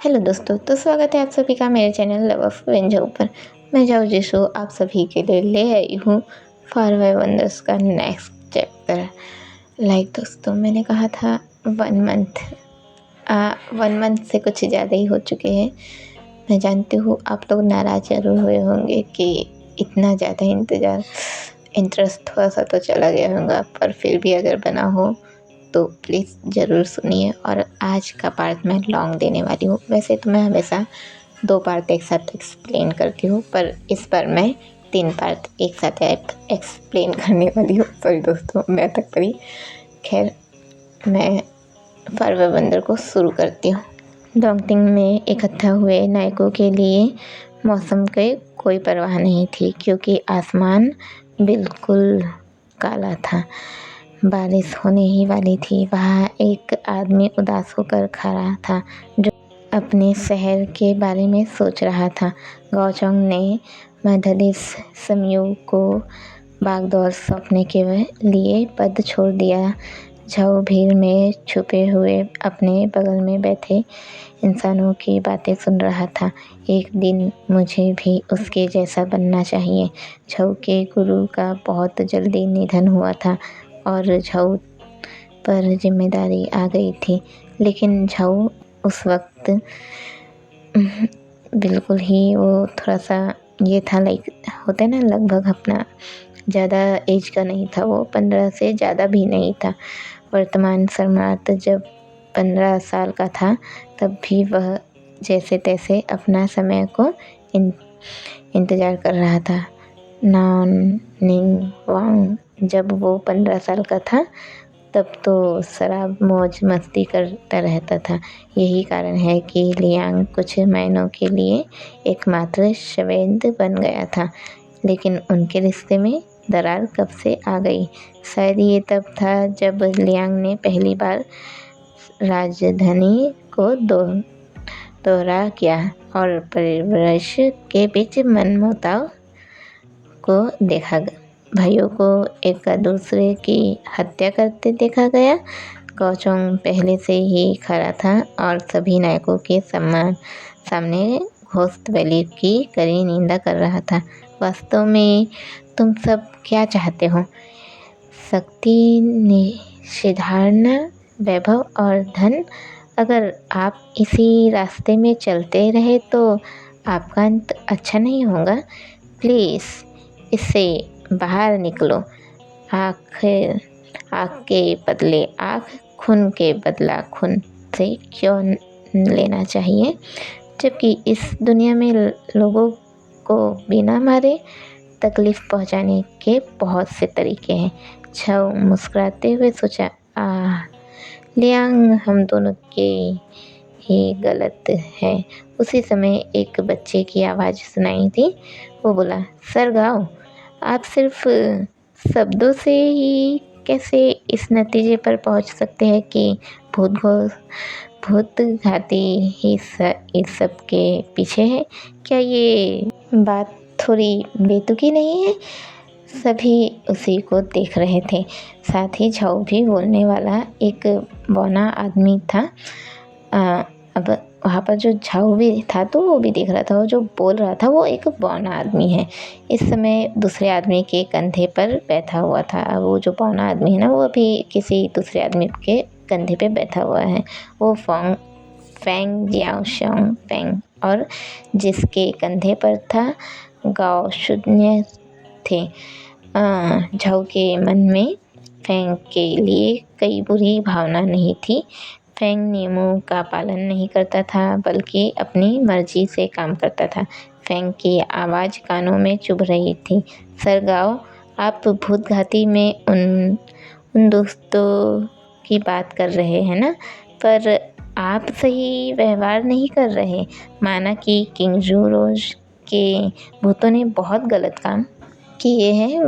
Hello दोस्तों, तो स्वागत है आप सभी का मेरे चैनल लव ऑफ वेंझों पर। मैं जाओ जिसो आप सभी के लिए ले आई हूँ फार वे वंडर्स का नेक्स्ट चैप्टर। दोस्तों, मैंने कहा था 1 मंथ से कुछ ज़्यादा ही हो चुके हैं। मैं जानती हूँ आप लोग नाराज़ जरूर हुए होंगे कि इतना ज़्यादा इंटरेस्ट थोड़ा सा तो चला गया होगा, पर फिर भी अगर बना हो तो प्लीज़ ज़रूर सुनिए। और आज का पार्ट मैं लॉन्ग देने वाली हूँ। वैसे तो मैं हमेशा 2 पार्ट एक साथ एक्सप्लेन करती हूँ, पर इस बार मैं 3 पार्ट एक साथ एक्सप्लेन करने वाली हूँ। सॉरी दोस्तों, मैं तक पड़ी। खैर, मैं फारवे बंदर को शुरू करती हूँ। डोंगटिंग में इकट्ठा हुए नायकों के लिए मौसम की कोई परवाह नहीं थी, क्योंकि आसमान बिल्कुल काला था। बारिश होने ही वाली थी। वहाँ एक आदमी उदास होकर खड़ा था, जो अपने शहर के बारे में सोच रहा था। गौचोंग ने मध्यदेश समयू को भागदौड़ सौंपने के लिए पद छोड़ दिया। झाओ भीड़ में छुपे हुए अपने बगल में बैठे इंसानों की बातें सुन रहा था। एक दिन मुझे भी उसके जैसा बनना चाहिए। झाओ के गुरु का बहुत जल्दी निधन हुआ था और झाओ पर जिम्मेदारी आ गई थी। लेकिन झाओ उस वक्त बिल्कुल ही वो थोड़ा सा ये था, होते ना, लगभग अपना ज़्यादा एज का नहीं था। वो 15 से ज़्यादा भी नहीं था। वर्तमान सम्राट जब 15 साल का था, तब भी वह जैसे तैसे अपना समय को इंतज़ार कर रहा था। नॉन निंग वांग जब वो 15 साल का था, तब तो शराब मौज मस्ती करता रहता था। यही कारण है कि लियांग कुछ महीनों के लिए एकमात्र संवेद बन गया था। लेकिन उनके रिश्ते में दरार कब से आ गई? शायद ये तब था जब लियांग ने पहली बार राजधानी को दौरा किया और परिवेश के बीच मनमुटाव को देखा। भाइयों को एक दूसरे की हत्या करते देखा गया। गौचोंग पहले से ही खड़ा था और सभी नायकों के सामने घोस्ट वैली की कड़ी निंदा कर रहा था। वास्तव में तुम सब क्या चाहते हो? शक्ति, निषेधारना, वैभव और धन? अगर आप इसी रास्ते में चलते रहे तो आपका अंत अच्छा नहीं होगा। प्लीज़ इससे बाहर निकलो। आँख के बदले आँख, खून के बदला खून से क्यों लेना चाहिए, जबकि इस दुनिया में लोगों को बिना मारे तकलीफ़ पहुंचाने के बहुत से तरीके हैं। झाओ मुस्कुराते हुए सोचा, लियांग हम दोनों के ही गलत है। उसी समय एक बच्चे की आवाज़ सुनाई दी। वो बोला, सर गाओ, आप सिर्फ शब्दों से ही कैसे इस नतीजे पर पहुंच सकते हैं कि भूत घाती ही इस सब के पीछे है? क्या ये बात थोड़ी बेतुकी नहीं है? सभी उसी को देख रहे थे। साथ ही झाओ भी बोलने वाला एक बौना आदमी था। अब वहाँ पर जो झाओ भी था तो वो भी देख रहा था, और जो बोल रहा था वो एक बौना आदमी है। इस समय दूसरे आदमी के कंधे पर बैठा हुआ था। वो जो बौना आदमी है ना, वो अभी किसी दूसरे आदमी के कंधे पे बैठा हुआ है। वो फेंग जियाओशोंग फेंग, और जिसके कंधे पर था गाओ शून्य थे। झाओ के मन में फेंग के लिए कोई बुरी भावना नहीं थी। फेंग नियमों का पालन नहीं करता था, बल्कि अपनी मर्जी से काम करता था। फेंग की आवाज़ कानों में चुभ रही थी। सर गाओ, आप भूत घाटी में उन दोस्तों की बात कर रहे हैं ना, पर आप सही व्यवहार नहीं कर रहे। माना कि किंग जू रोज के भूतों ने बहुत गलत काम किए हैं,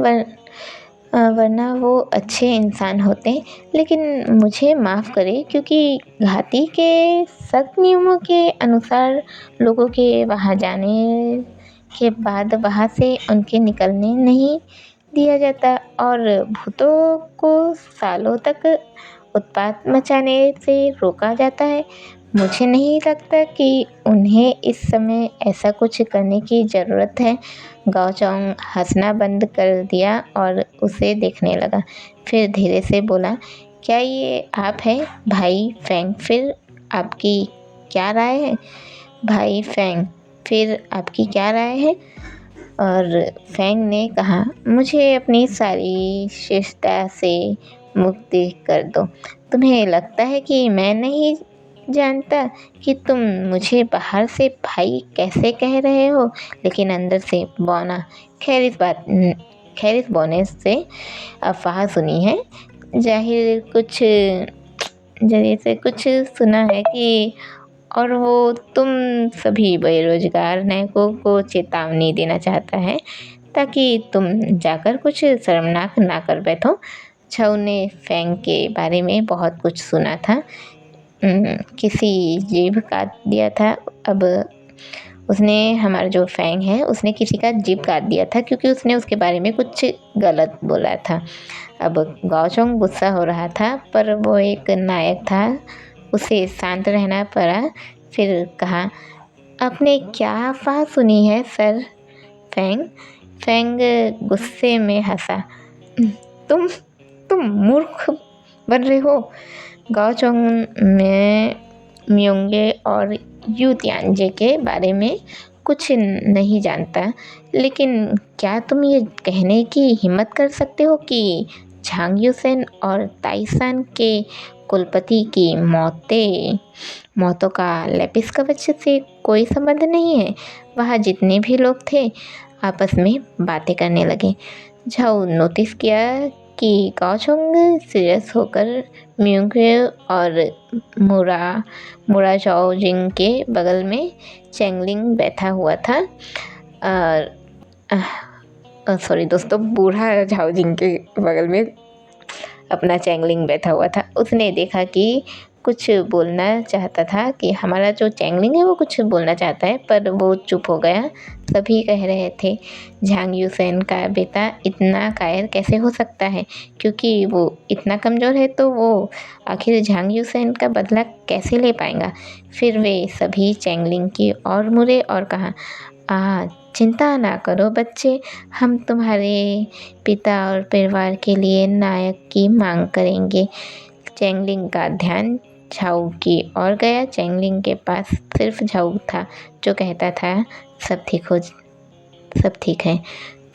वरना वो अच्छे इंसान होते। लेकिन मुझे माफ़ करें, क्योंकि घाटी के सख्त नियमों के अनुसार लोगों के वहाँ जाने के बाद वहाँ से उनके निकलने नहीं दिया जाता, और भूतों को सालों तक उत्पात मचाने से रोका जाता है। मुझे नहीं लगता कि उन्हें इस समय ऐसा कुछ करने की ज़रूरत है। गाओचोंग हंसना बंद कर दिया और उसे देखने लगा। फिर धीरे से बोला, क्या ये आप हैं भाई फेंग? फिर आपकी क्या राय है? भाई फेंग, फिर आपकी क्या राय है? और फेंग ने कहा, मुझे अपनी सारी शिष्टता से मुक्ति कर दो। तुम्हें लगता है कि मैं नहीं जानता कि तुम मुझे बाहर से भाई कैसे कह रहे हो, लेकिन अंदर से बौना। खैर इस बौने से अफवाह सुनी है, जरिए से कुछ सुना है कि, और वो तुम सभी बेरोजगार नायकों को चेतावनी देना चाहता है ताकि तुम जाकर कुछ शर्मनाक ना कर बैठो। छऊ ने फेंग के बारे में बहुत कुछ सुना था। किसी जीभ काट दिया था। अब उसने, हमारा जो फेंग है, उसने किसी का जीभ काट दिया था क्योंकि उसने उसके बारे में कुछ गलत बोला था। अब गाओचोंग गुस्सा हो रहा था, पर वो एक नायक था, उसे शांत रहना पड़ा। फिर कहा, आपने क्या अफवाह सुनी है सर? फेंग गुस्से में हंसा। तुम मूर्ख बन रहे हो। गाओचोंग में म्योंगे और यू तियानजे के बारे में कुछ नहीं जानता, लेकिन क्या तुम ये कहने की हिम्मत कर सकते हो कि झांग यूसेन और ताइसान के कुलपति की मौतों का लेपिस कवच से कोई संबंध नहीं है? वहाँ जितने भी लोग थे आपस में बातें करने लगे। झाऊ नोटिस किया कि गाओचोंग सीरियस होकर म्योंगे और मुरा झाओजिंग के बगल में चैंगलिंग बैठा हुआ था। सॉरी दोस्तों, बूढ़ा झाओजिंग के बगल में अपना चैंगलिंग बैठा हुआ था। उसने देखा कि कुछ बोलना चाहता था, कि हमारा जो चैंगलिंग है वो कुछ बोलना चाहता है, पर वो चुप हो गया। सभी कह रहे थे, झांग यूसेन का बेटा इतना कायर कैसे हो सकता है, क्योंकि वो इतना कमज़ोर है, तो वो आखिर झांग यूसेन का बदला कैसे ले पाएगा। फिर वे सभी चैंगलिंग की ओर मुड़े और कहा, चिंता ना करो बच्चे, हम तुम्हारे पिता और परिवार के लिए नायक की मांग करेंगे। चैंगलिंग का ध्यान झाऊ की ओर गया। चैंगलिंग के पास सिर्फ झाऊ था, जो कहता था, सब ठीक है,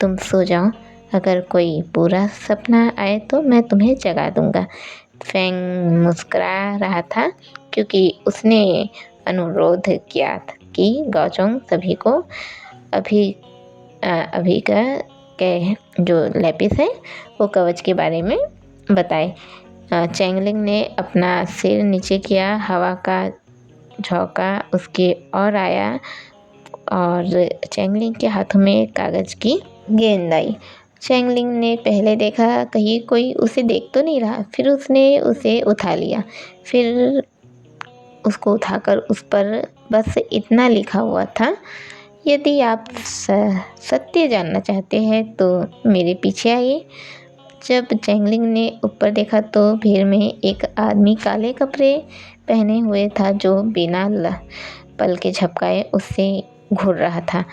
तुम सो जाओ, अगर कोई बुरा सपना आए तो मैं तुम्हें जगा दूंगा। फेंग मुस्कुरा रहा था क्योंकि उसने अनुरोध किया कि गाओचोंग सभी को अभी का जो लेपिस है वो कवच के बारे में बताए। चैंगलिंग ने अपना सिर नीचे किया, हवा का झोंका उसके और आया और चैंगलिंग के हाथों में कागज़ की गेंद आई। चैंगलिंग ने पहले देखा कहीं कोई उसे देख तो नहीं रहा, फिर उसने उसे उठा लिया। फिर उसको उठाकर उस पर बस इतना लिखा हुआ था, यदि आप सत्य जानना चाहते हैं तो मेरे पीछे आइए। जब चैंगलिंग ने ऊपर देखा तो भीड़ में एक आदमी काले कपड़े पहने हुए था, जो बिना पल के झपकाए उससे घूर रहा था।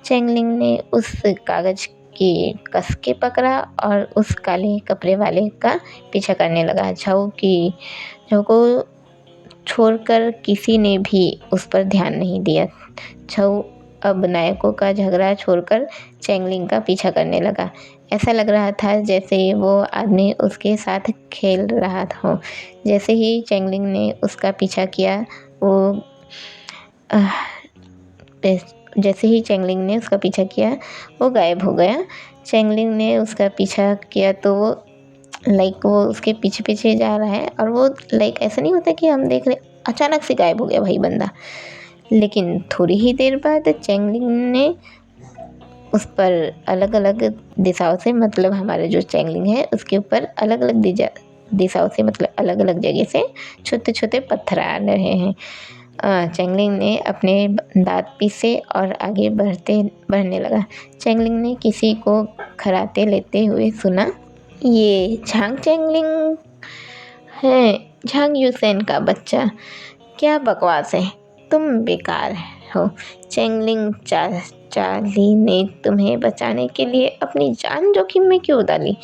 चैंगलिंग ने उस कागज़ की कस के पकड़ा और उस काले कपड़े वाले का पीछा करने लगा। झाऊ को छोड़कर किसी ने भी उस पर ध्यान नहीं दिया। झाऊ अब नायकों का झगड़ा छोड़कर चैंगलिंग का पीछा करने लगा। ऐसा लग रहा था जैसे वो आदमी उसके साथ खेल रहा हो। जैसे ही चैंगलिंग ने उसका पीछा किया वो गायब हो गया। चैंगलिंग ने उसका पीछा किया तो वो उसके पीछे पीछे जा रहा है, और वो ऐसा नहीं होता कि हम देख रहे, अचानक से गायब हो गया भाई बंदा। लेकिन थोड़ी ही देर बाद चैंगलिंग ने उस पर अलग अलग दिशाओं से, मतलब हमारे जो चैंगलिंग है उसके ऊपर अलग अलग दिशाओं से, मतलब अलग अलग जगह से छोटे छोटे पत्थर आ रहे हैं। चैंगलिंग ने अपने दांत पीसे और आगे बढ़ने लगा। चैंगलिंग ने किसी को खराटे लेते हुए सुना, ये झांग चैंगलिंग है, झांग यूसेन का बच्चा। क्या बकवास है, तुम बेकार हो। चेंगलिंग चार्ली ने तुम्हें बचाने के लिए अपनी जान जोखिम में क्यों डाली?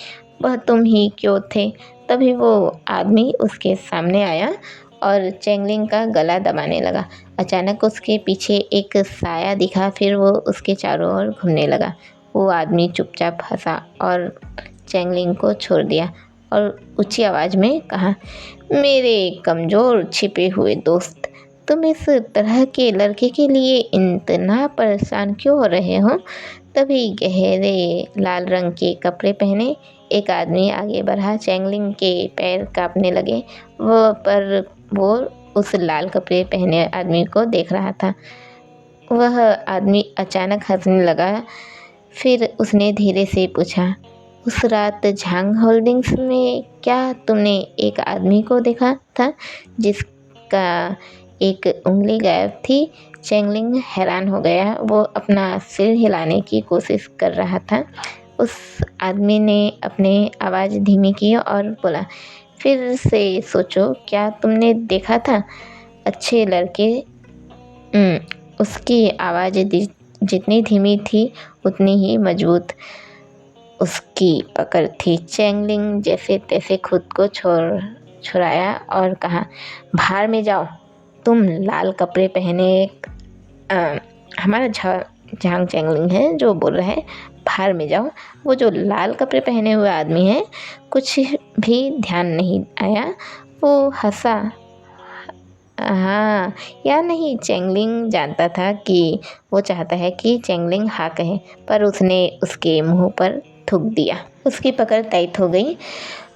वह तुम ही क्यों थे? तभी वो आदमी उसके सामने आया और चेंगलिंग का गला दबाने लगा। अचानक उसके पीछे एक साया दिखा, फिर वो उसके चारों ओर घूमने लगा। वो आदमी चुपचाप हंसा और चेंगलिंग को छोड़ दिया और ऊंची आवाज़ में कहा, मेरे कमज़ोर छिपे हुए दोस्त, तुम इस तरह के लड़के के लिए इतना परेशान क्यों हो रहे हो? तभी गहरे लाल रंग के कपड़े पहने एक आदमी आगे बढ़ा। चेंगलिंग के पैर कांपने लगे, वो उस लाल कपड़े पहने आदमी को देख रहा था। वह आदमी अचानक हंसने लगा। फिर उसने धीरे से पूछा, उस रात झांग होल्डिंग्स में क्या तुमने एक आदमी को देखा था जिसका एक उंगली गायब थी? चेंगलिंग हैरान हो गया। वो अपना सिर हिलाने की कोशिश कर रहा था। उस आदमी ने अपनी आवाज़ धीमी की और बोला, फिर से सोचो, क्या तुमने देखा था? अच्छे लड़के। उसकी आवाज़ जितनी धीमी थी उतनी ही मजबूत उसकी पकड़ थी। चेंगलिंग जैसे तैसे खुद को छुड़ाया और कहा, बाहर में जाओ। तुम लाल कपड़े पहने हमारा झांग चेंगलिंग है जो बोल रहा है, बाहर में जाओ। वो जो लाल कपड़े पहने हुए आदमी है, कुछ भी ध्यान नहीं आया। वो हंसा। हाँ या नहीं, चेंगलिंग जानता था कि वो चाहता है कि चेंगलिंग हाँ कहे, पर उसने उसके मुंह पर थूक दिया। उसकी पकड़ टाइट हो गई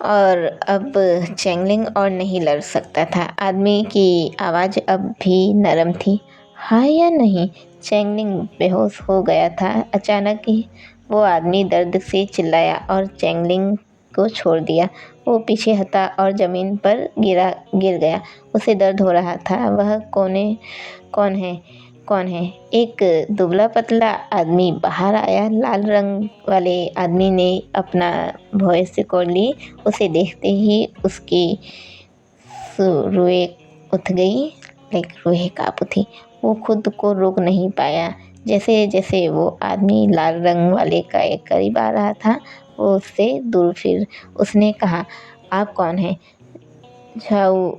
और अब चेंगलिंग और नहीं लड़ सकता था। आदमी की आवाज़ अब भी नरम थी। हाँ या नहीं? चेंगलिंग बेहोश हो गया था। अचानक ही वो आदमी दर्द से चिल्लाया और चेंगलिंग को छोड़ दिया। वो पीछे हटा और ज़मीन पर गिर गया। उसे दर्द हो रहा था। वह कौन है? एक दुबला पतला आदमी बाहर आया। लाल रंग वाले आदमी ने अपना वॉइस रिकॉर्ड ली। उसे देखते ही उसकी रूहें उठ गई, रूहें काँप उठी। वो खुद को रोक नहीं पाया। जैसे जैसे वो आदमी लाल रंग वाले का एक करीब आ रहा था, वो उससे दूर फिर उसने कहा, आप कौन हैं? झाऊ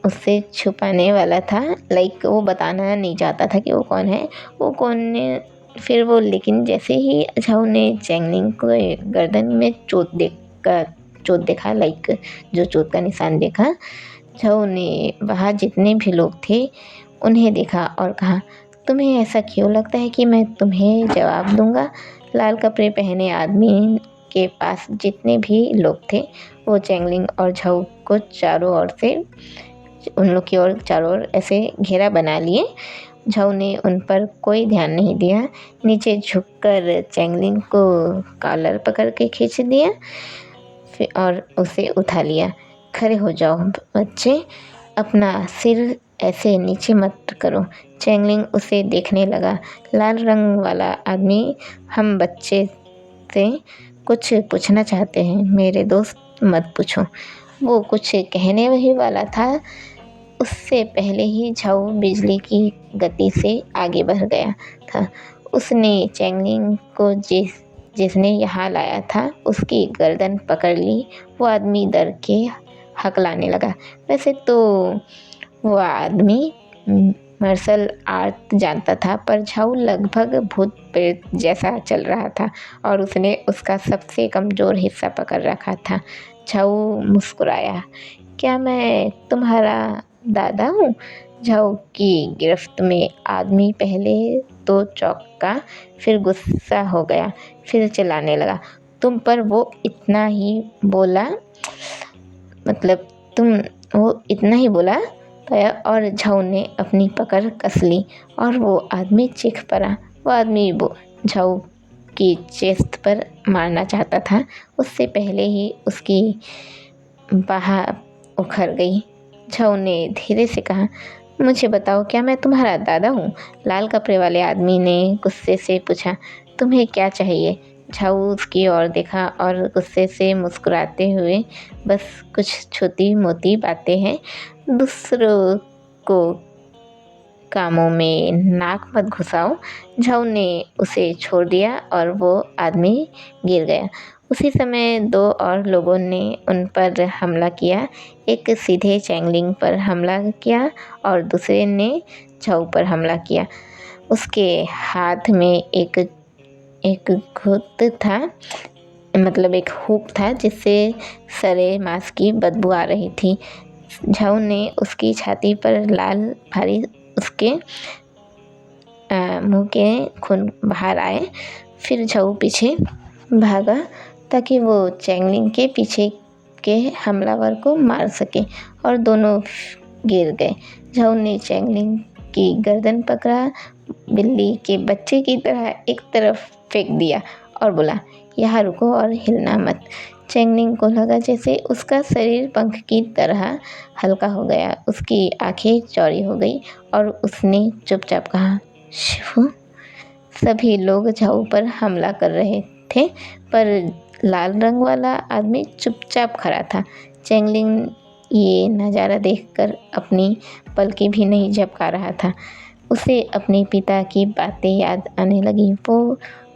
उससे छुपाने वाला था। वो बताना नहीं चाहता था कि वो कौन है। फिर वो, लेकिन जैसे ही झाऊ ने चेंगलिंग को गर्दन में चोट देखा, जो चोट का निशान देखा, झाऊ ने वहाँ जितने भी लोग थे उन्हें देखा और कहा, तुम्हें ऐसा क्यों लगता है कि मैं तुम्हें जवाब दूंगा? लाल कपड़े पहने आदमी के पास जितने भी लोग थे, वो चेंगलिंग और झाऊ को उन लोग की ओर चारों ओर ऐसे घेरा बना लिए। झाऊ ने उन पर कोई ध्यान नहीं दिया। नीचे झुककर चेंगलिंग को कॉलर पकड़ के खींच दिया और उसे उठा लिया। खड़े हो जाओ बच्चे, अपना सिर ऐसे नीचे मत करो। चेंगलिंग उसे देखने लगा। लाल रंग वाला आदमी, हम बच्चे से कुछ पूछना चाहते हैं मेरे दोस्त, मत पूछो। वो कुछ कहने वही वाला था, उससे पहले ही झाऊ बिजली की गति से आगे बढ़ गया था। उसने चेंगलिंग को जिसने यहाँ लाया था उसकी गर्दन पकड़ ली। वो आदमी डर के हकलाने लगा। वैसे तो वो आदमी मार्शल आर्ट जानता था, पर झाऊ लगभग भूत प्रेत जैसा चल रहा था और उसने उसका सबसे कमज़ोर हिस्सा पकड़ रखा था। झाऊ मुस्कुराया, क्या मैं तुम्हारा दादा हूँ? झाऊ की गिरफ्त में आदमी पहले तो चौंका, फिर गुस्सा हो गया, फिर चिल्लाने लगा, तुम पर वो इतना ही बोला पाया और झाऊ ने अपनी पकड़ कस ली और वो आदमी चीख पड़ा। वो आदमी झाऊ की चेस्ट पर मारना चाहता था, उससे पहले ही उसकी बाह उखड़ गई। झाऊ ने धीरे से कहा, मुझे बताओ, क्या मैं तुम्हारा दादा हूँ? लाल कपड़े वाले आदमी ने गुस्से से पूछा, तुम्हें क्या चाहिए? झाऊ उसकी ओर देखा और गुस्से से मुस्कुराते हुए, बस कुछ छोटी मोटी बातें हैं, दूसरों को कामों में नाक मत घुसाओ। झाऊ ने उसे छोड़ दिया और वो आदमी गिर गया। उसी समय दो और लोगों ने उन पर हमला किया। एक सीधे चैंगलिंग पर हमला किया और दूसरे ने झाऊ पर हमला किया। उसके हाथ में एक घुत था, मतलब एक हुक था जिससे सड़े मांस की बदबू आ रही थी। झाऊ ने उसकी छाती पर लाल भारी, उसके मुंह के खून बाहर आए। फिर झाऊ पीछे भागा ताकि वो चैंगलिंग के पीछे के हमलावर को मार सके और दोनों गिर गए। झाऊ ने चैंगलिंग की गर्दन पकड़ा, बिल्ली के बच्चे की तरह एक तरफ फेंक दिया और बोला, यहाँ रुको और हिलना मत। चैंगलिंग को लगा जैसे उसका शरीर पंख की तरह हल्का हो गया। उसकी आंखें चौड़ी हो गई और उसने चुपचाप कहा, शिफू। सभी लोग झाऊ पर हमला कर रहे थे, पर लाल रंग वाला आदमी चुपचाप खड़ा था। चैंगलिंग ये नज़ारा देखकर अपनी पलकें भी नहीं झपका रहा था। उसे अपने पिता की बातें याद आने लगी। वो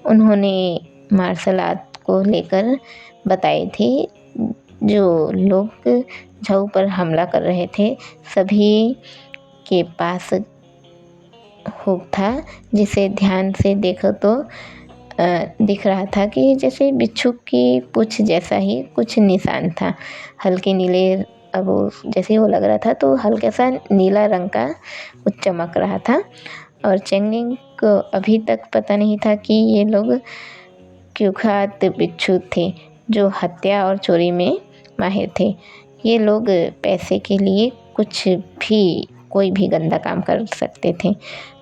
उन्होंने मार्शल आर्ट को लेकर बताए थे। जो लोग झाऊ पर हमला कर रहे थे, सभी के पास हुक था, जिसे ध्यान से देखो तो दिख रहा था कि जैसे बिच्छू की पूंछ जैसा ही कुछ निशान था। हल्के नीले, अब वो जैसे वो लग रहा था तो हल्का सा नीला रंग का वो चमक रहा था। और चैंगलिंग को अभी तक पता नहीं था कि ये लोग कुख्यात बिच्छू थे जो हत्या और चोरी में माहिर थे। ये लोग पैसे के लिए कोई भी गंदा काम कर सकते थे।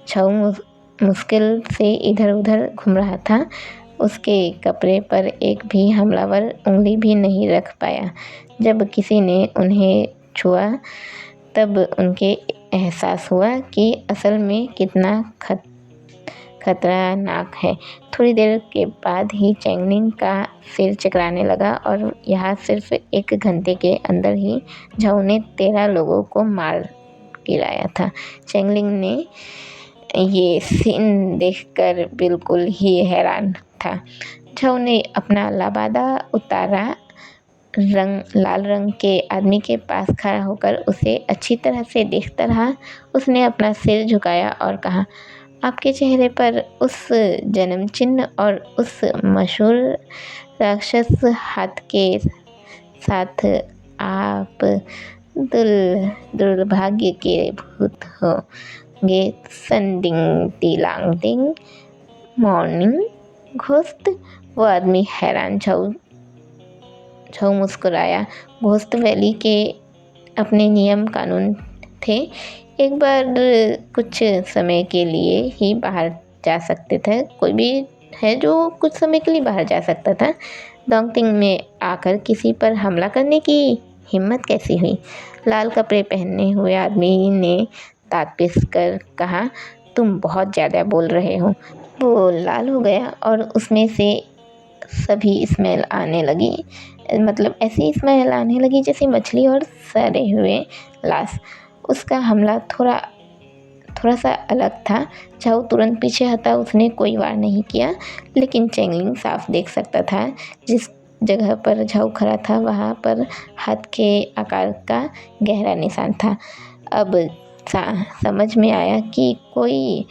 झाऊ मुश्किल से इधर उधर घूम रहा था। उसके कपड़े पर एक भी हमलावर उंगली भी नहीं रख पाया। जब किसी ने उन्हें छुआ तब उनके एहसास हुआ कि असल में कितना खतरनाक है। थोड़ी देर के बाद ही चैंगलिंग का सिर चकराने लगा और यहाँ सिर्फ 1 घंटे के अंदर ही झाऊ ने 13 लोगों को मार गिराया था। चैंगलिंग ने ये सीन देखकर बिल्कुल ही हैरान था। झाऊ ने अपना लबादा उतारा, लाल रंग के आदमी के पास खड़ा होकर उसे अच्छी तरह से देखता रहा। उसने अपना सिर झुकाया और कहा, आपके चेहरे पर उस जन्म चिन्ह और उस मशहूर राक्षस हाथ के साथ आप दुर्भाग्य के भूत होंगे। संडिंग टीलांग डिंग मॉर्निंग घोस्ट। वो आदमी हैरान। झाऊ मुस्कुराया। घोस्ट वैली के अपने नियम कानून थे। एक बार कुछ समय के लिए ही बाहर जा सकते थे। कोई भी है जो कुछ समय के लिए बाहर जा सकता था। डोंगटिंग में आकर किसी पर हमला करने की हिम्मत कैसी हुई? लाल कपड़े पहने हुए आदमी ने दांत पीस कर कहा, तुम बहुत ज़्यादा बोल रहे हो। वो लाल हो गया और उसमें से सभी स्मेल आने लगी, मतलब ऐसी स्मेल आने लगी जैसे मछली और सड़े हुए लाश। उसका हमला थोड़ा सा अलग था। झाऊ तुरंत पीछे हटा। उसने कोई वार नहीं किया, लेकिन चैंगलिंग साफ देख सकता था जिस जगह पर झाऊ खड़ा था वहाँ पर हाथ के आकार का गहरा निशान था। अब समझ में आया कि कोई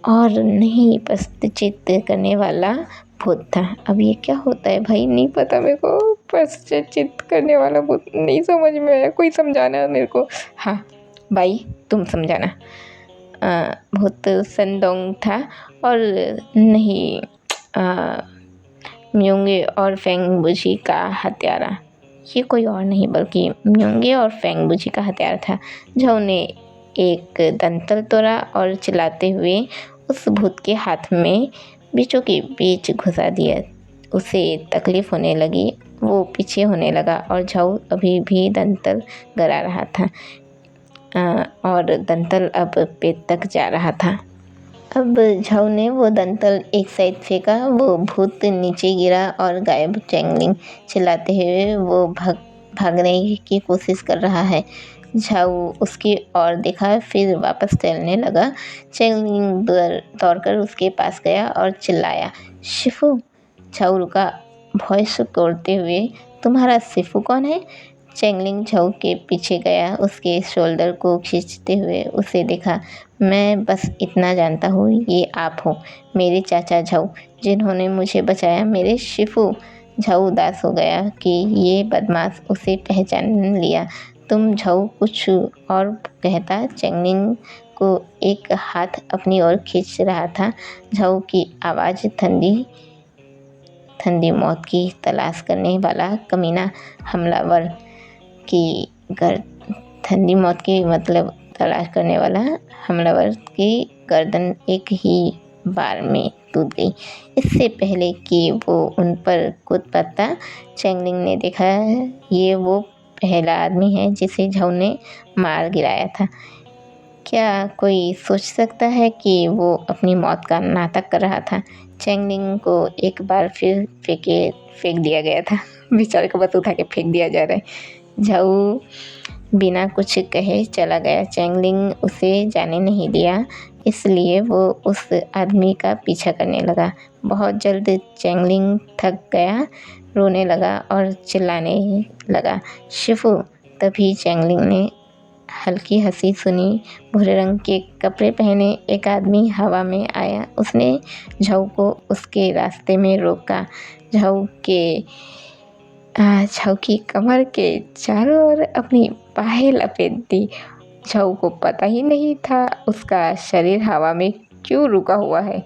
और नहीं, पश्चाचित करने वाला भूत था। अब ये क्या होता है भाई, नहीं पता मेरे को। पश्चाचित करने वाला भूत नहीं समझ में आया, कोई समझाना मेरे को। हाँ भाई तुम समझाना। भूत संडोंग था और नहीं म्योंगे और फेंगबुची का हत्यारा। ये कोई और नहीं बल्कि म्योंगे और फेंगबुची का हत्यारा था। झाऊ ने एक दंतल तोड़ा और चिल्लाते हुए उस भूत के हाथ में बीचों के बीच घुसा दिया। उसे तकलीफ होने लगी। वो पीछे होने लगा और झाऊ अभी भी दंतल गड़ा रहा था और दंतल अब पेट तक जा रहा था। अब झाऊ ने वो दंतल एक साइड फेंका, वो भूत नीचे गिरा और गायब। चैंगलिंग चिल्लाते हुए वो भागने की कोशिश कर रहा है। झाऊ उसकी ओर देखा, फिर वापस चलने लगा। चैंगलिंग दौड़कर उसके पास गया और चिल्लाया, शिफू। झाऊ रुका, वॉइस तोड़ते हुए, तुम्हारा शिफू कौन है? चैंगलिंग झाऊ के पीछे गया, उसके शोल्डर को खींचते हुए उसे देखा। मैं बस इतना जानता हूँ, ये आप हो, मेरे चाचा झाऊ, जिन्होंने मुझे बचाया, मेरे शिफू। झाऊ उदास हो गया कि ये बदमाश उसे पहचान लिया। तुम झाऊ, कुछ और कहता। चैंगलिंग को एक हाथ अपनी ओर खींच रहा था। झाऊ की आवाज़ ठंडी मौत की तलाश करने वाला कमीना हमलावर की ठंडी मौत की मतलब तलाश करने वाला हमलावर की गर्दन एक ही बार में टूट गई, इससे पहले कि वो उन पर कूद पाता। चैंगलिंग ने देखा, ये वो पहला आदमी है जिसे झाऊ ने मार गिराया था। क्या कोई सोच सकता है कि वो अपनी मौत का नाटक कर रहा था? चैंगलिंग को एक बार फिर फेंक दिया गया था। बेचारे को बस उठा के फेंक दिया जा रहा है। झाऊ बिना कुछ कहे चला गया। चैंगलिंग उसे जाने नहीं दिया, इसलिए वो उस आदमी का पीछा करने लगा। बहुत जल्द चैंगलिंग थक गया, रोने लगा और चिल्लाने लगा, शिफू। तभी चैंगलिंग ने हल्की हंसी सुनी। भूरे रंग के कपड़े पहने एक आदमी हवा में आया। उसने झाऊ को उसके रास्ते में रोका। झाऊ की कमर के चारों ओर अपनी बाहें लपेट दी। झाऊ को पता ही नहीं था उसका शरीर हवा में क्यों रुका हुआ है।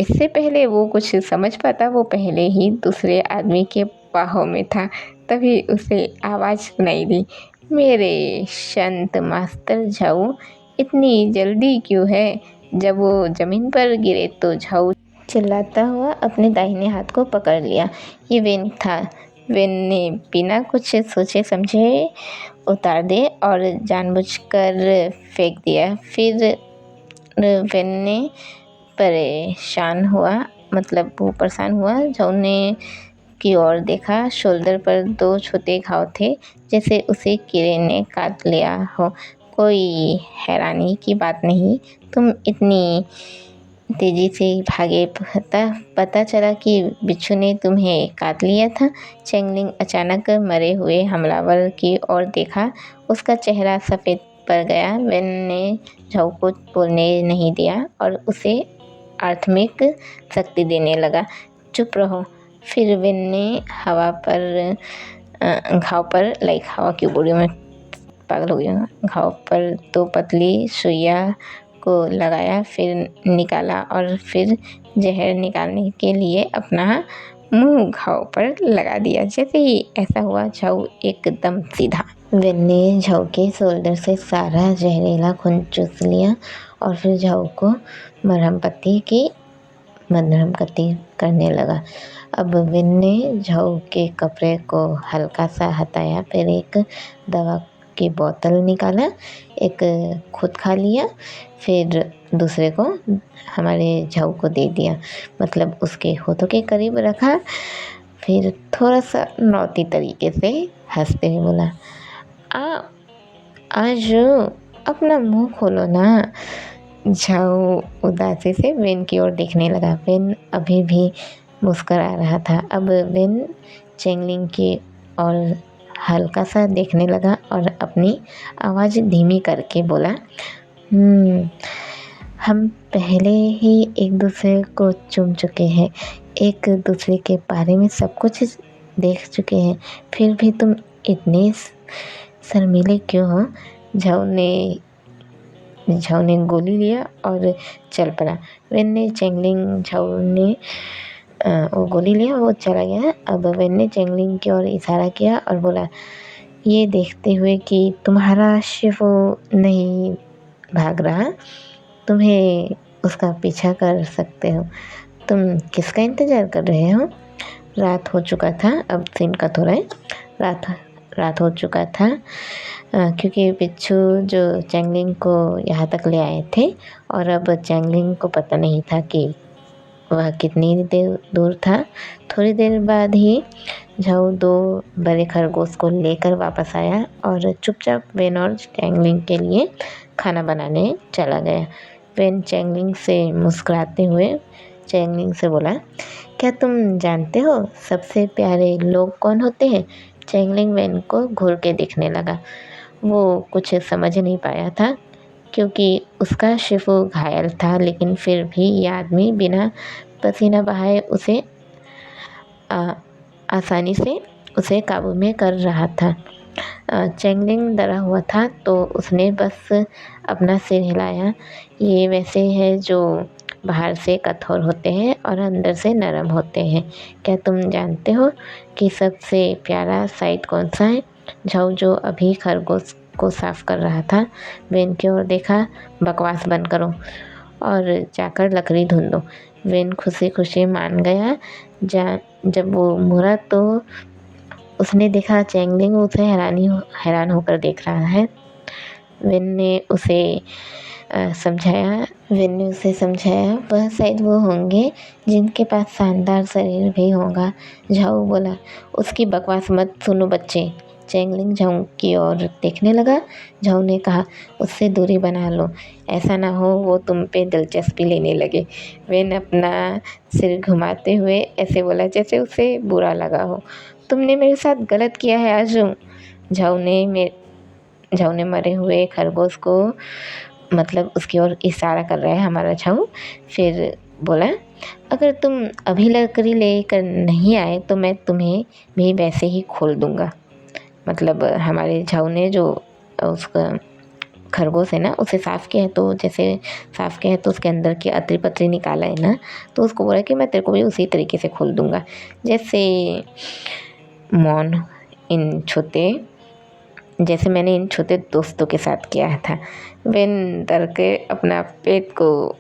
इससे पहले वो कुछ समझ पाता, वो पहले ही दूसरे आदमी के बाहों में था। तभी उसे आवाज़ सुनाई दी, मेरे संत मास्टर झाऊ, इतनी जल्दी क्यों है? जब वो ज़मीन पर गिरे तो झाऊ चिल्लाता हुआ अपने दाहिने हाथ को पकड़ लिया। ये वेन था। वेन ने बिना कुछ सोचे समझे उतार दे और जानबूझकर फेंक दिया। फिर वेन ने वो परेशान हुआ। झाऊ ने की ओर देखा। शोल्डर पर 2 छोटे घाव थे, जैसे उसे कीड़े ने काट लिया हो। कोई हैरानी की बात नहीं, तुम इतनी तेजी से भागे, पता चला कि बिच्छू ने तुम्हें काट लिया था। चैंगलिंग अचानक मरे हुए हमलावर की ओर देखा। उसका चेहरा सफ़ेद पड़ गया। वेन ने झाऊ को बोलने नहीं दिया और उसे आत्मिक शक्ति देने लगा। चुप रहो। फिर वेन ने हवा की बॉडी में पागल हो गया, घाव पर 2 पतली सुइयां को लगाया, फिर निकाला और फिर जहर निकालने के लिए अपना मुंह घाव पर लगा दिया। जैसे ही ऐसा हुआ, झाऊ एकदम सीधा। वेन ने झाऊ के शोल्डर से सारा जहरीला खून चूस लिया और फिर झाऊ को मरहम पट्टी करने लगा। अब वेन ने झाऊ के कपड़े को हल्का सा हटाया, फिर एक दवा की बोतल निकाला, एक खुद खा लिया, फिर दूसरे को हमारे झाऊ को दे दिया, मतलब उसके होठों के करीब रखा। फिर थोड़ा सा नौती तरीके से हंसते हुए बोला, आज अपना मुंह खोलो ना। झाऊ उदासी से वेन की ओर देखने लगा। वेन अभी भी मुस्कुरा रहा था। अब वेन चैंगलिंग की ओर हल्का सा देखने लगा और अपनी आवाज़ धीमी करके बोला, हम पहले ही एक दूसरे को चुम चुके हैं, एक दूसरे के बारे में सब कुछ देख चुके हैं, फिर भी तुम इतने शर्मीले क्यों हो? झाऊ ने गोली लिया और चल पड़ा। वेन ने चैंगलिंग झाऊ ने वो गोली लिया, वो चला गया। अब वेन ने चैंगलिंग की ओर इशारा किया और बोला, ये देखते हुए कि तुम्हारा शिफू नहीं भाग रहा, तुम्हें उसका पीछा कर सकते हो। तुम किसका इंतज़ार कर रहे हो? रात हो चुका था। अब सीन कट हो रहा है। रात रात हो चुका था, क्योंकि बिच्छू जो चैंगलिंग को यहाँ तक ले आए थे और अब चैंगलिंग को पता नहीं था कि वह कितनी देर दूर था। थोड़ी देर बाद ही झाऊ 2 बड़े खरगोश को लेकर वापस आया और चुपचाप वेन और चैंगलिंग के लिए खाना बनाने चला गया। वेन चैंगलिंग से मुस्कुराते हुए चैंगलिंग से बोला, क्या तुम जानते हो सबसे प्यारे लोग कौन होते हैं? चैंगलिंग वेन को घूर के देखने लगा। वो कुछ समझ नहीं पाया था क्योंकि उसका शिफू घायल था, लेकिन फिर भी ये आदमी बिना पसीना बहाए उसे आसानी से उसे काबू में कर रहा था। चैंगलिंग डरा हुआ था तो उसने बस अपना सिर हिलाया। ये वैसे है जो बाहर से कठोर होते हैं और अंदर से नरम होते हैं। क्या तुम जानते हो कि सबसे प्यारा साइट कौन सा है? झाऊ जो अभी खरगोश को साफ कर रहा था वेन की ओर देखा। बकवास बंद करो और जाकर लकड़ी ढूंढो। वेन खुशी खुशी मान गया। जब वो मुड़ा तो उसने देखा चैंगलिंग उसे हैरान होकर देख रहा है। वेन ने उसे समझाया वह शायद वो होंगे जिनके पास शानदार शरीर भी होगा। झाऊ बोला, उसकी बकवास मत सुनो बच्चे। चैंगलिंग झाऊ की ओर देखने लगा। झाऊ ने कहा, उससे दूरी बना लो, ऐसा ना हो वो तुम पे दिलचस्पी लेने लगे। वेन अपना सिर घुमाते हुए ऐसे बोला जैसे उसे बुरा लगा हो। तुमने मेरे साथ गलत किया है आजू। झाऊ ने मरे हुए खरगोश को, मतलब उसकी ओर इशारा कर रहा है हमारा झाऊ। फिर बोला, अगर तुम अभी लकड़ी लेकर नहीं आए तो मैं तुम्हें भी वैसे ही खोल दूंगा। मतलब हमारे झाऊ ने जो उसका खरगोश है ना उसे साफ़ किया है, तो जैसे साफ़ किया है तो उसके अंदर की अतरी पतरी निकाला है ना, तो उसको बोला कि मैं तेरे को भी उसी तरीके से खोल दूंगा जैसे मैंने इन छोटे दोस्तों के साथ किया था। वेन डर के अपना पेट को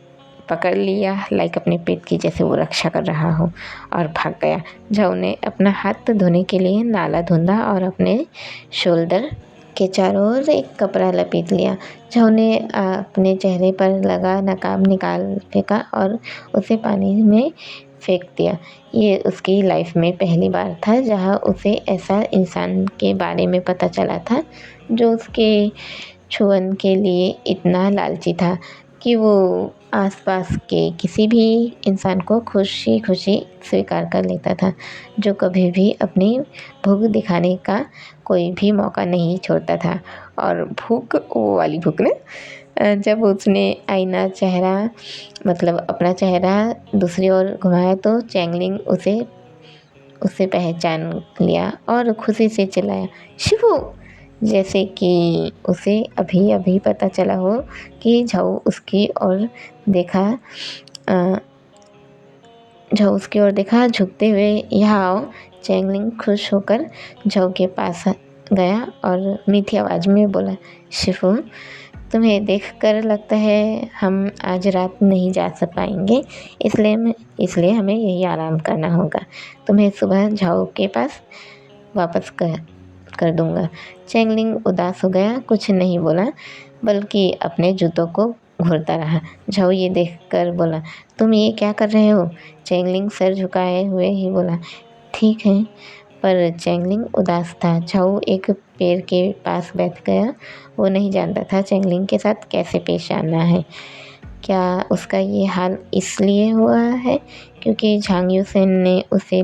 पकड़ लिया, लाइक अपने पेट की जैसे वो रक्षा कर रहा हो, और भाग गया। झाऊ ने अपना हाथ धोने के लिए नाला ढूंढा और अपने शोल्डर के चारों ओर एक कपड़ा लपेट लिया। झाऊ ने अपने चेहरे पर लगा नकाब निकाल फेंका और उसे पानी में फेंक दिया। ये उसकी लाइफ में पहली बार था जहाँ उसे ऐसा इंसान के बारे में पता चला था जो उसके छुअन के लिए इतना लालची था कि वो आसपास के किसी भी इंसान को खुशी खुशी स्वीकार कर लेता था, जो कभी भी अपनी भूख दिखाने का कोई भी मौका नहीं छोड़ता था। और भूख, वो वाली भूख ना, जब उसने अपना चेहरा दूसरी ओर घुमाया तो चैंगलिंग उसे पहचान लिया और खुशी से चिल्लाया, शिवू, जैसे कि उसे अभी अभी पता चला हो कि झाऊ उसकी ओर देखा। झुकते हुए, यहाँ आओ। चैंगलिंग खुश होकर झाऊ के पास गया और मीठी आवाज़ में बोला, शिफू, तुम्हें देखकर लगता है हम आज रात नहीं जा पाएंगे, इसलिए हमें यही आराम करना होगा। तुम्हें सुबह झाऊ के पास वापस कर दूंगा। चैंगलिंग उदास हो गया, कुछ नहीं बोला बल्कि अपने जूतों को घूरता रहा। झाऊ ये देखकर बोला, तुम ये क्या कर रहे हो? चैंगलिंग सर झुकाए हुए ही बोला, ठीक है। पर चैंगलिंग उदास था। झाऊ एक पेड़ के पास बैठ गया। वो नहीं जानता था चैंगलिंग के साथ कैसे पेश आना है। क्या उसका ये हाल इसलिए हुआ है क्योंकि झांग युसेन ने उसे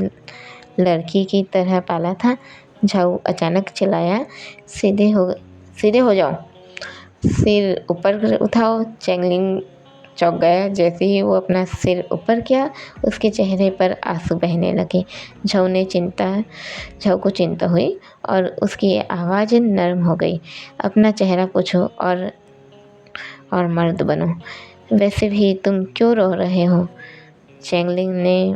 लड़की की तरह पाला था? झाऊ अचानक चिल्लाया, सीधे हो जाओ, सिर ऊपर उठाओ। चैंगलिंग चौंक गया। जैसे ही वो अपना सिर ऊपर किया उसके चेहरे पर आंसू बहने लगे। झाऊ को चिंता हुई और उसकी आवाज़ नरम हो गई, अपना चेहरा पूछो और मर्द बनो। वैसे भी तुम क्यों रो रहे हो? चैंगलिंग ने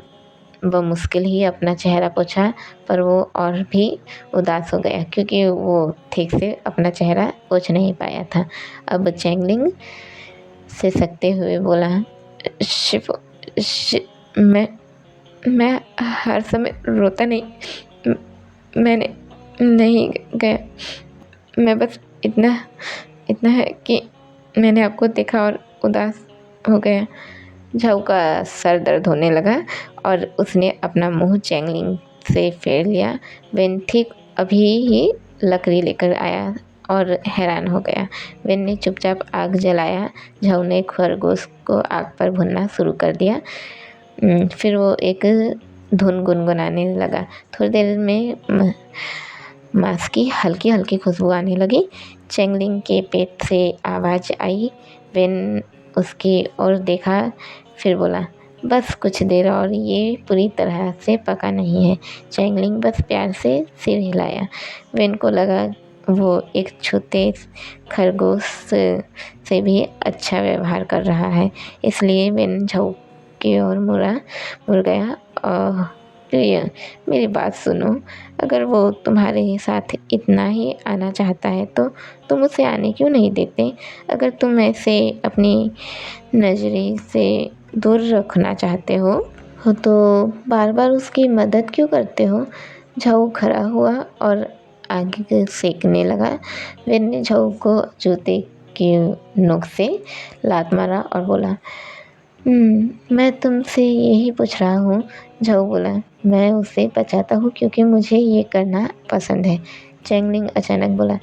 मुश्किल ही अपना चेहरा पोंछा, पर वो और भी उदास हो गया क्योंकि वो ठीक से अपना चेहरा पोंछ नहीं पाया था। अब चैंगलिंग से सकते हुए बोला, मैं हर समय रोता नहीं, नहीं गया। मैं बस इतना इतना है कि मैंने आपको देखा और उदास हो गया। झाऊ का सर दर्द होने लगा और उसने अपना मुंह चैंगलिंग से फेर लिया। वेन ठीक अभी ही लकड़ी लेकर आया और हैरान हो गया। वेन ने चुपचाप आग जलाया। झाऊ ने खरगोश को आग पर भुनना शुरू कर दिया। फिर वो एक धुन गुनगुनाने लगा। थोड़ी देर में मांस की हल्की हल्की खुशबू आने लगी। चैंगलिंग के पेट से आवाज़ आई। वेन उसकी ओर देखा, फिर बोला, बस कुछ देर और, ये पूरी तरह से पका नहीं है। चैंगलिंग बस प्यार से सिर हिलाया। वेन को लगा वो एक छोटे खरगोश से भी अच्छा व्यवहार कर रहा है, इसलिए वेन झाऊ की ओर मुड़ गया। और प्रिय, मेरी बात सुनो, अगर वो तुम्हारे साथ इतना ही आना चाहता है तो तुम उसे आने क्यों नहीं देते? अगर तुम ऐसे अपनी नज़री से दूर रखना चाहते हो तो बार बार उसकी मदद क्यों करते हो? झाऊ खड़ा हुआ और आगे सेकने लगा। वेन ने झाऊ को जूते की नोक से लात मारा और बोला, मैं तुमसे यही पूछ रहा हूँ। झाऊ बोला, मैं उसे बचाता हूँ क्योंकि मुझे ये करना पसंद है। चैंगलिंग अचानक बोला,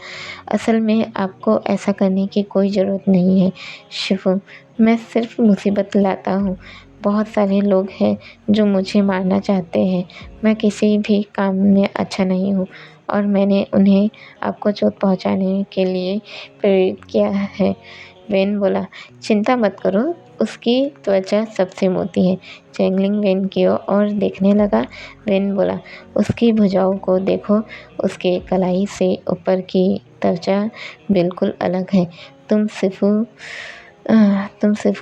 असल में आपको ऐसा करने की कोई ज़रूरत नहीं है शिफू, मैं सिर्फ मुसीबत लाता हूँ। बहुत सारे लोग हैं जो मुझे मारना चाहते हैं। मैं किसी भी काम में अच्छा नहीं हूँ और मैंने उन्हें आपको चोट पहुँचाने के लिए प्रेरित किया है। वेन बोला, चिंता मत करो, उसकी त्वचा सबसे मोटी है। चैंगलिंग वेन की ओर देखने लगा। वेन बोला, उसकी भुजाओं को देखो, उसके कलाई से ऊपर की त्वचा बिल्कुल अलग है। तुम सिर्फ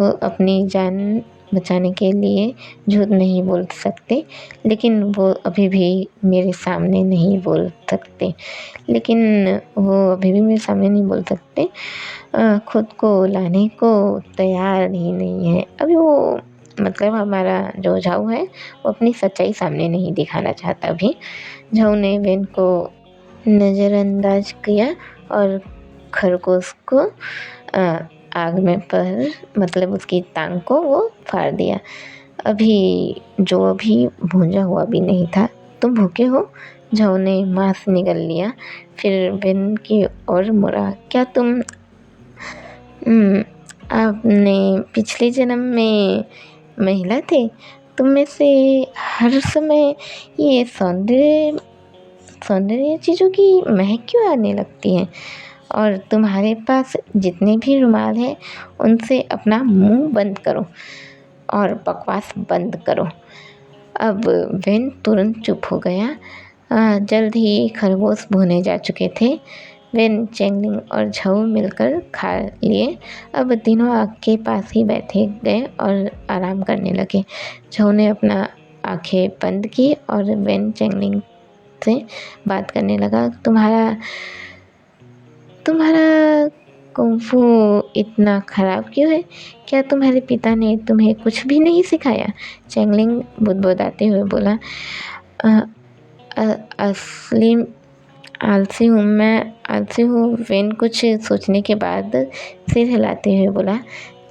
अपनी जान बचाने के लिए झूठ नहीं बोल सकते, लेकिन वो अभी भी मेरे सामने नहीं बोल सकते। खुद को लाने को तैयार ही नहीं है। अभी वो मतलब हमारा जो झाऊ है वो अपनी सच्चाई सामने नहीं दिखाना चाहता अभी। झाऊ ने वेन को नज़रअंदाज किया और खरगोश को आग में पर मतलब उसकी टांग को वो फाड़ दिया। अभी भूंजा हुआ भी नहीं था। तुम भूखे हो? झाऊ ने मांस निगल लिया, फिर वेन की ओर मुड़ा। क्या तुम आपने पिछले जन्म में महिला थे? तुम में से हर समय ये सौंदर्य चीज़ों की महक क्यों आने लगती है? और तुम्हारे पास जितने भी रुमाल हैं उनसे अपना मुंह बंद करो और बकवास बंद करो। अब वेन तुरंत चुप हो गया। जल्द ही खरगोश भुने जा चुके थे। वेन, चैंगलिंग और झाऊ मिलकर खा लिए। अब तीनों आग के पास ही बैठे गए और आराम करने लगे। झाऊ ने अपना आंखें बंद की और वेन चैंगलिंग से बात करने लगा। तुम्हारा कुंफू इतना ख़राब क्यों है? क्या तुम्हारे पिता ने तुम्हें कुछ भी नहीं सिखाया? चैंगलिंग बुदबुदाते हुए बोला, असली मैं आलसी हूँ। वेन कुछ सोचने के बाद सिर हिलाते हुए बोला,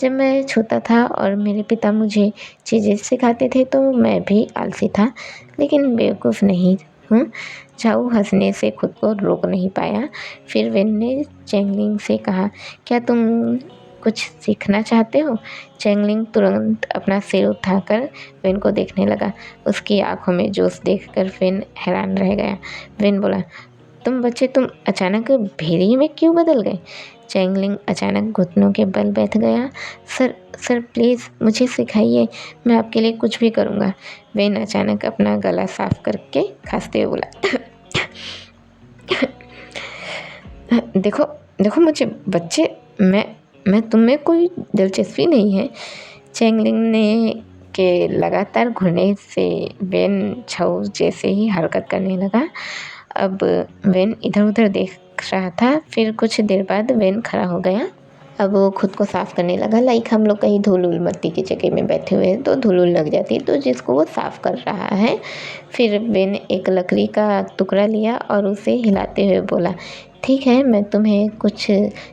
जब मैं छोटा था और मेरे पिता मुझे चीज़ें सिखाते थे तो मैं भी आलसी था, लेकिन बेवकूफ़ नहीं हूँ। झाऊ हंसने से खुद को रोक नहीं पाया। फिर वेन ने चैंगलिंग से कहा, क्या तुम कुछ सीखना चाहते हो? चैंगलिंग तुरंत अपना सिर उठाकर वेन को देखने लगा। उसकी आंखों में जोश देखकर वेन हैरान रह गया। वेन बोला, तुम अचानक भेड़िए में क्यों बदल गए? चैंगलिंग अचानक घुटनों के बल बैठ गया। सर प्लीज़ मुझे सिखाइए, मैं आपके लिए कुछ भी करूँगा। वेन अचानक अपना गला साफ करके खांसते हुए बोला, देखो मुझे बच्चे, मैं तुम में कोई दिलचस्पी नहीं है। चैंगलिंग ने के लगातार घुरने से वेन झाऊ जैसे ही हरकत करने लगा। अब वेन इधर उधर देख रहा था। फिर कुछ देर बाद वेन खड़ा हो गया। अब वो खुद को साफ़ करने लगा, लाइक हम लोग कहीं धूल मट्टी की जगह में बैठे हुए हैं तो धूल लग जाती है, तो जिसको वो साफ़ कर रहा है। फिर बेन एक लकड़ी का टुकड़ा लिया और उसे हिलाते हुए बोला, ठीक है, मैं तुम्हें कुछ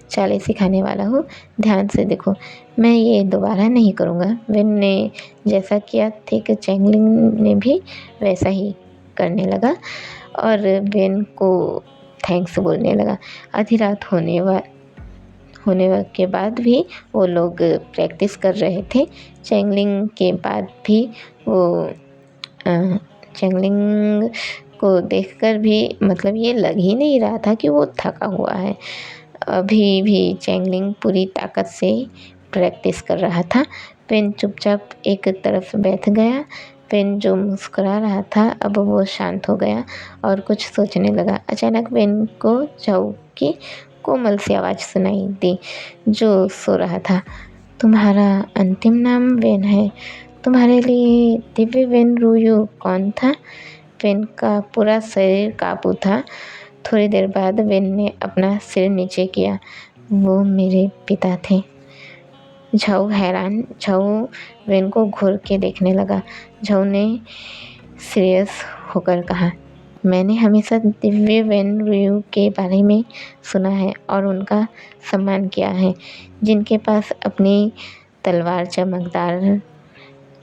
चालें सिखाने वाला हूँ, ध्यान से देखो, मैं ये दोबारा नहीं करूँगा। बेन ने जैसा किया ठीक चैंगलिंग ने भी वैसा ही करने लगा और बेन को थैंक्स बोलने लगा। आधी रात होने के बाद भी वो लोग प्रैक्टिस कर रहे थे। चैंगलिंग के बाद भी वो चैंगलिंग को देखकर भी मतलब ये लग ही नहीं रहा था कि वो थका हुआ है। अभी भी चैंगलिंग पूरी ताकत से प्रैक्टिस कर रहा था। पेन चुपचाप एक तरफ बैठ गया। पेन जो मुस्कुरा रहा था अब वो शांत हो गया और कुछ सोचने लगा। अचानक पेन को झाऊ की कोमल सी आवाज़ सुनाई दी जो सो रहा था। तुम्हारा अंतिम नाम वेन है। तुम्हारे लिए दिव्य वेन रुयू कौन था? वेन का पूरा शरीर काबू था। थोड़ी देर बाद वेन ने अपना सिर नीचे किया। वो मेरे पिता थे। झाऊ हैरान। झाऊ वेन को घूर के देखने लगा। झाऊ ने सीरियस होकर कहा, मैंने हमेशा दिव्य वेन रुयू के बारे में सुना है और उनका सम्मान किया है, जिनके पास अपनी तलवार चमकदार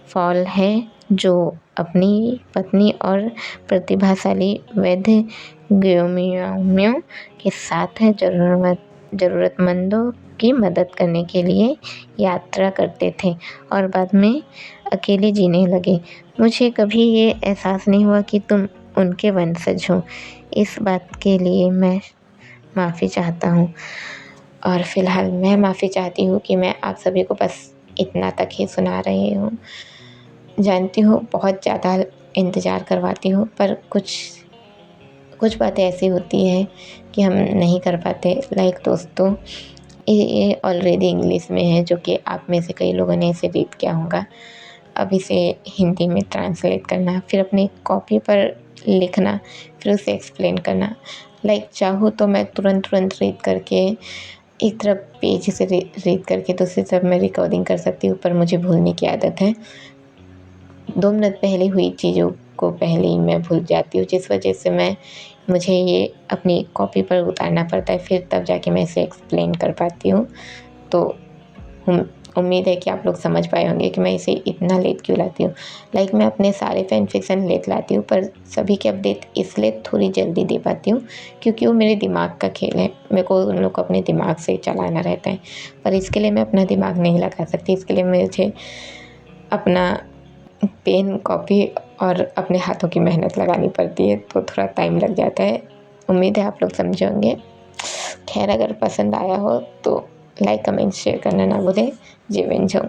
फॉल है, जो अपनी पत्नी और प्रतिभाशाली वैद्य ग्योमियों के साथ ज़रूरतमंदों की मदद करने के लिए यात्रा करते थे और बाद में अकेले जीने लगे। मुझे कभी ये एहसास नहीं हुआ कि तुम उनके वंशज हो। इस बात के लिए मैं माफ़ी चाहता हूँ और फ़िलहाल मैं माफ़ी चाहती हूँ कि मैं आप सभी को बस इतना तक ही सुना रही हूँ। जानती हूँ बहुत ज़्यादा इंतज़ार करवाती हूँ, पर कुछ बातें ऐसी होती हैं कि हम नहीं कर पाते। लाइक दोस्तों, ये ऑलरेडी इंग्लिश में है, जो कि आप में से कई लोगों ने इसे रीड किया होगा। अब इसे हिंदी में ट्रांसलेट करना, फिर अपनी कॉपी पर लिखना, फिर उसे एक्सप्लेन करना। लाइक चाहूँ तो मैं तुरंत रीड करके एक तरफ पेज से रीड करके दूसरी तरफ मैं रिकॉर्डिंग कर सकती हूँ, पर मुझे भूलने की आदत है। 2 मिनट पहले हुई चीज़ों को पहले ही मैं भूल जाती हूँ, जिस वजह से मुझे ये अपनी कॉपी पर उतारना पड़ता है, फिर तब जाके मैं इसे एक्सप्लेन कर पाती हूँ। तो उम्मीद है कि आप लोग समझ पाए होंगे कि मैं इसे इतना लेट क्यों लाती हूँ। लाइक मैं अपने सारे फैन फिक्शन लेट लाती हूँ, पर सभी के अपडेट इसलिए थोड़ी जल्दी दे पाती हूँ क्योंकि वो मेरे दिमाग का खेल है। मेरे को उन लोग को अपने दिमाग से चलाना रहता है, पर इसके लिए मैं अपना दिमाग नहीं लगा सकती। इसके लिए मुझे अपना पेन, कॉपी और अपने हाथों की मेहनत लगानी पड़ती है, तो थोड़ा टाइम लग जाता है। उम्मीद है आप लोग समझे होंगे। खैर, अगर पसंद आया हो तो लाइक, कमेंट, शेयर करना ना भूलें। जी वेंजो।